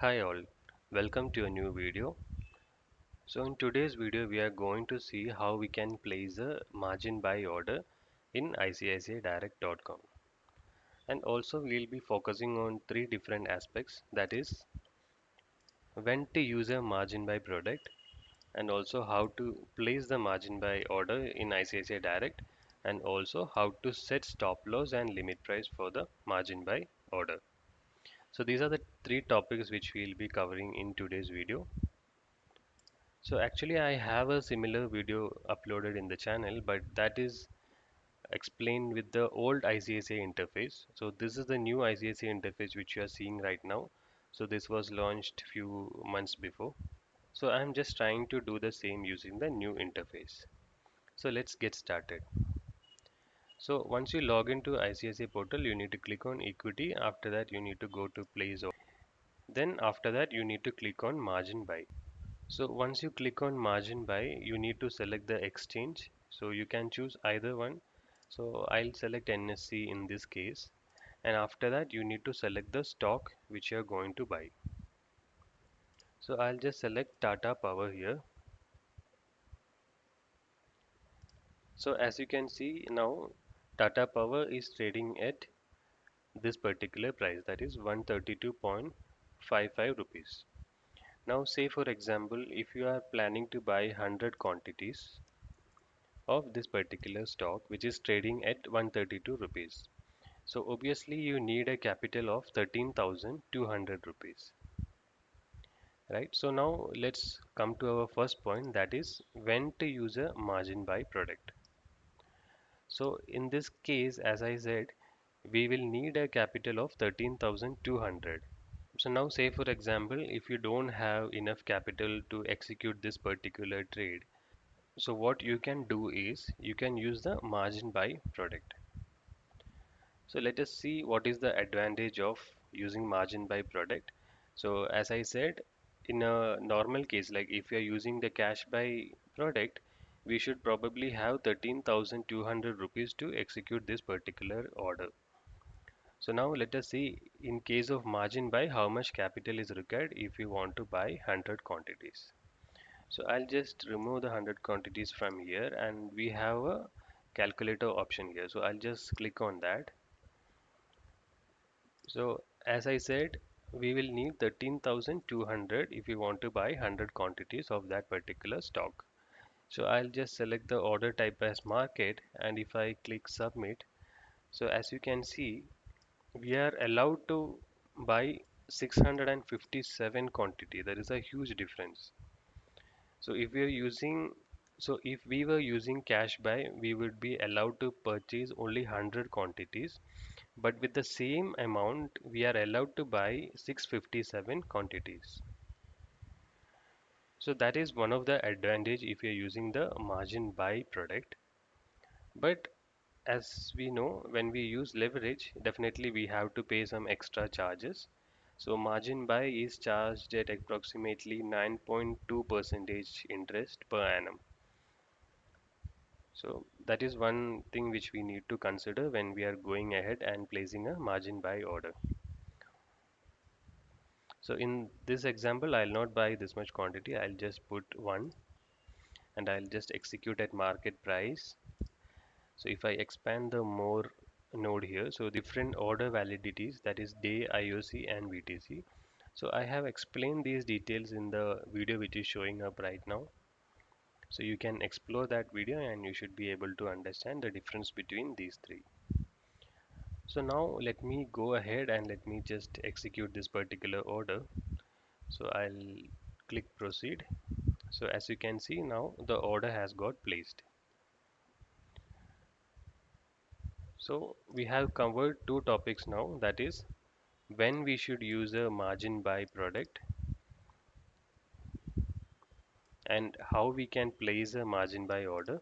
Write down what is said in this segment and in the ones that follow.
Hi all, welcome to a new video. So in today's video we are going to see how we can place a margin buy order in ICICIdirect.com, and also we'll be focusing on three different aspects, that is when to use a margin buy product, and also how to place the margin buy order in ICICI Direct, and also how to set stop loss and limit price for the margin buy order. So these are the three topics which we'll be covering in today's video. So actually I have a similar video uploaded in the channel, but that is explained with the old ICSA interface. So this is the new ICSA interface which you are seeing right now. So this was launched few months before. So I'm just trying to do the same using the new interface. So let's get started. So once you log into ICSA portal, you need to click on equity. After that, you need to go to place order. Then after that, you need to click on margin buy. So once you click on margin buy, you need to select the exchange. So you can choose either one. So I'll select NSE in this case. And after that, you need to select the stock which you are going to buy. So I'll just select Tata Power here. So as you can see now, Tata Power is trading at this particular price, that is 132.55 rupees. Now say for example, if you are planning to buy 100 quantities of this particular stock which is trading at 132 rupees. So obviously you need a capital of 13,200 rupees, right? So now let's come to our first point, that is when to use a margin buy product. So in this case, as I said, we will need a capital of 13,200. So now say for example, if you don't have enough capital to execute this particular trade, so what you can do is you can use the margin buy product. So let us see what is the advantage of using margin buy product. So as I said, in a normal case, like if you are using the cash buy product, we should probably have 13,200 rupees to execute this particular order. So now let us see in case of margin buy how much capital is required if you want to buy 100 quantities. So I'll just remove the 100 quantities from here, and we have a calculator option here. So I'll just click on that. So as I said, we will need 13,200 if we want to buy 100 quantities of that particular stock. So I'll just select the order type as market, and if I click submit, so as you can see, we are allowed to buy 657 quantity. There is a huge difference. So if we were using cash buy, we would be allowed to purchase only 100 quantities, but with the same amount, we are allowed to buy 657 quantities. So that is one of the advantage if you're using the margin buy product. But as we know, when we use leverage, definitely we have to pay some extra charges. So margin buy is charged at approximately 9.2 percentage interest per annum. So that is one thing which we need to consider when we are going ahead and placing a margin buy order. So in this example, I'll not buy this much quantity. I'll just put one, and I'll just execute at market price. So if I expand the more node here, so different order validities, that is day, IOC and VTC. So I have explained these details in the video which is showing up right now. So you can explore that video and you should be able to understand the difference between these three. So now let me go ahead and let me just execute this particular order. So I'll click proceed. So as you can see now the order has got placed. So we have covered two topics now, that is when we should use a margin buy product and how we can place a margin buy order.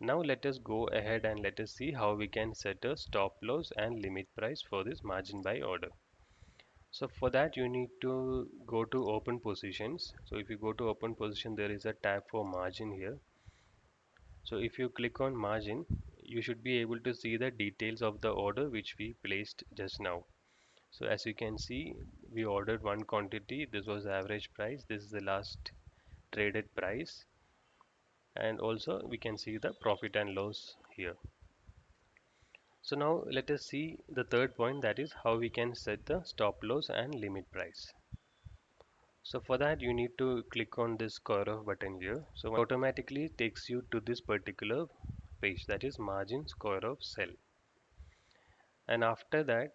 Now let us go ahead and let us see how we can set a stop loss and limit price for this margin buy order. So for that you need to go to open positions. So if you go to open position, there is a tab for margin here. So if you click on margin, you should be able to see the details of the order which we placed just now. So as you can see, we ordered one quantity. This was the average price. This is the last traded price. And also we can see the profit and loss here. So now let us see the third point, that is how we can set the stop loss and limit price. So for that you need to click on this square off button here. So automatically takes you to this particular page, that is margin square off sell. And after that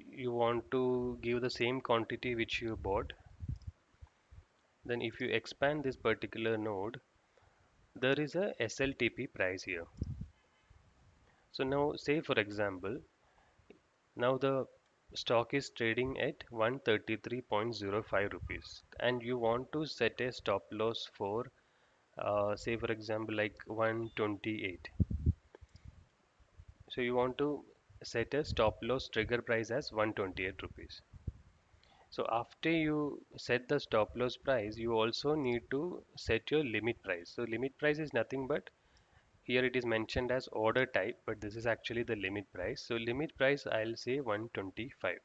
you want to give the same quantity which you bought. Then if you expand this particular node, there is a SLTP price here. So now say for example, now the stock is trading at 133.05 rupees and you want to set a stop loss for say for example like 128. So you want to set a stop loss trigger price as 128 rupees. So after you set the stop loss price, you also need to set your limit price. So limit price is nothing but, here it is mentioned as order type, but this is actually the limit price. So limit price I'll say 125.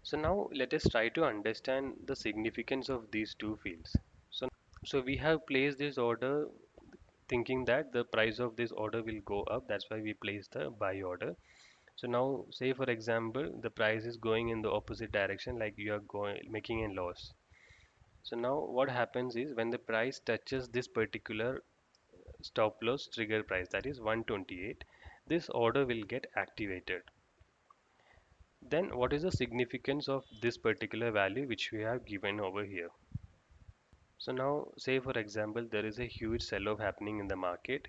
So now let us try to understand the significance of these two fields. So we have placed this order thinking that the price of this order will go up. That's why we place the buy order. So now say for example the price is going in the opposite direction, like you are going making a loss. So now what happens is when the price touches this particular stop loss trigger price, that is 128, this order will get activated. Then what is the significance of this particular value which we have given over here? So now say for example there is a huge sell-off happening in the market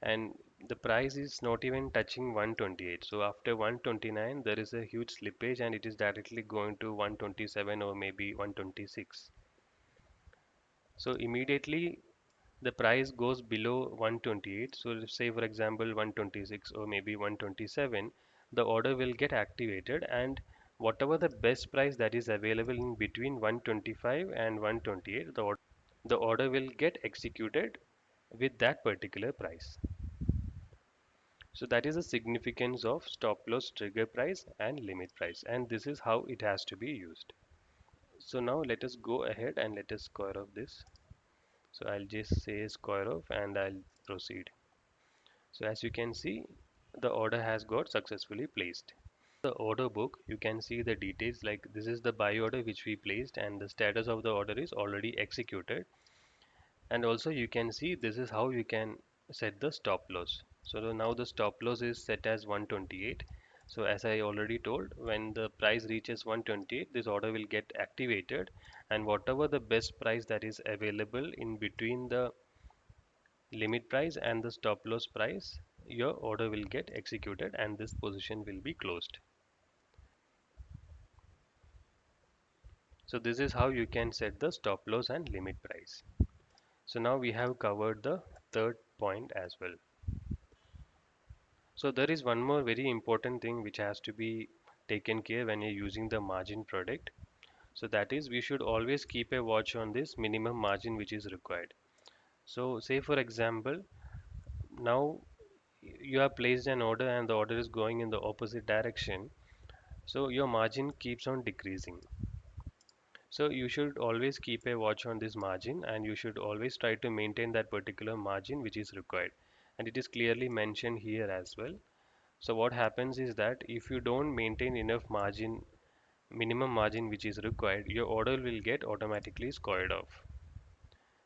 and the price is not even touching 128. So after 129 there is a huge slippage and it is directly going to 127 or maybe 126. So immediately the price goes below 128. So say for example 126 or maybe 127, the order will get activated and whatever the best price that is available in between 125 and 128, the order will get executed with that particular price. So that is the significance of stop loss trigger price and limit price, and this is how it has to be used. So now let us go ahead and let us square off this. So I'll just say square off and I'll proceed. So as you can see, the order has got successfully placed. The order book, you can see the details, like this is the buy order which we placed and the status of the order is already executed. And also you can see this is how you can set the stop loss. So now the stop loss is set as 128. So as I already told, when the price reaches 128, this order will get activated and whatever the best price that is available in between the limit price and the stop loss price, your order will get executed and this position will be closed. So this is how you can set the stop loss and limit price. So now we have covered the third point as well. So there is one more very important thing which has to be taken care when you're using the margin product. So that is, we should always keep a watch on this minimum margin which is required. So say for example, now you have placed an order and the order is going in the opposite direction. So your margin keeps on decreasing. So you should always keep a watch on this margin and you should always try to maintain that particular margin which is required. And it is clearly mentioned here as well. So what happens is that if you don't maintain enough margin, minimum margin which is required, your order will get automatically squared off.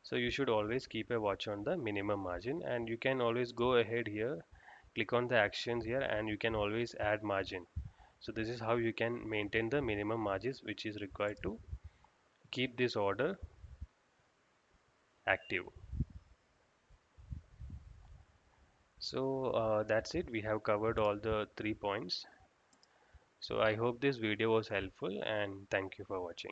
So you should always keep a watch on the minimum margin and you can always go ahead here, click on the actions here and you can always add margin. So this is how you can maintain the minimum margins which is required to keep this order active. So that's it. We have covered all the 3 points. So I hope this video was helpful and thank you for watching.